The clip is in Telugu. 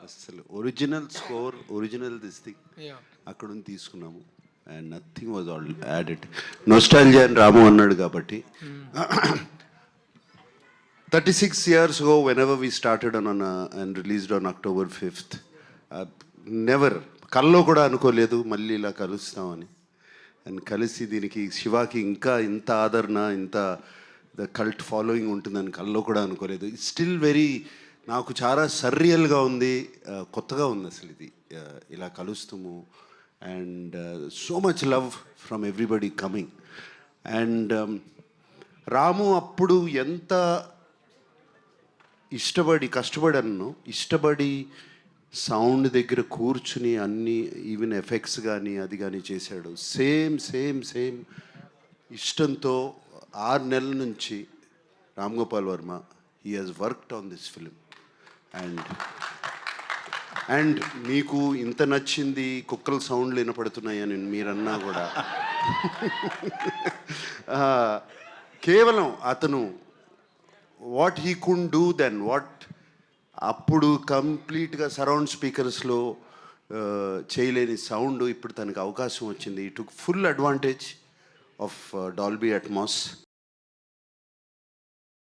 అసలు original score, original this thing Yeah. అక్కడ నుంచి తీసుకున్నాము. And nothing was all added. Nostalgia అని రాము అన్నాడు కాబట్టి 36 years ago, whenever we started and released on October 5th, never కల్లో కూడా అనుకోలేదు మళ్ళీ ఇలా కలుస్తామని. అండ్ కలిసి దీనికి శివాకి ఇంకా ఇంత ఆదరణ, ఇంత ద కల్ట్ ఫాలోయింగ్ ఉంటుందని కల్లో కూడా అనుకోలేదు. ఇట్స్ స్టిల్ వెరీ, నాకు చాలా సర్రియల్గా ఉంది, కొత్తగా ఉంది అసలు ఇది ఇలా కలుస్తాము. And so much love from everybody coming. And Ramu అప్పుడు ఎంత కష్టపడి సౌండ్ దగ్గర కూర్చుని అన్ని ఈవెన్ ఎఫెక్ట్స్ కానీ అది కానీ చేశాడు. సేమ్ ఇష్టంతో 6 నెలల నుంచి Ram Gopal Varma he has worked on this film. And మీకు ఇంత నచ్చింది, కుక్కల సౌండ్లు వినపడుతున్నాయని మీరన్నా కూడా కేవలం అతను what he could do then, అప్పుడు కంప్లీట్గా సరౌండ్ స్పీకర్స్లో చేయలేని సౌండ్ ఇప్పుడు తనకు అవకాశం వచ్చింది. Took full advantage of Dolby Atmos.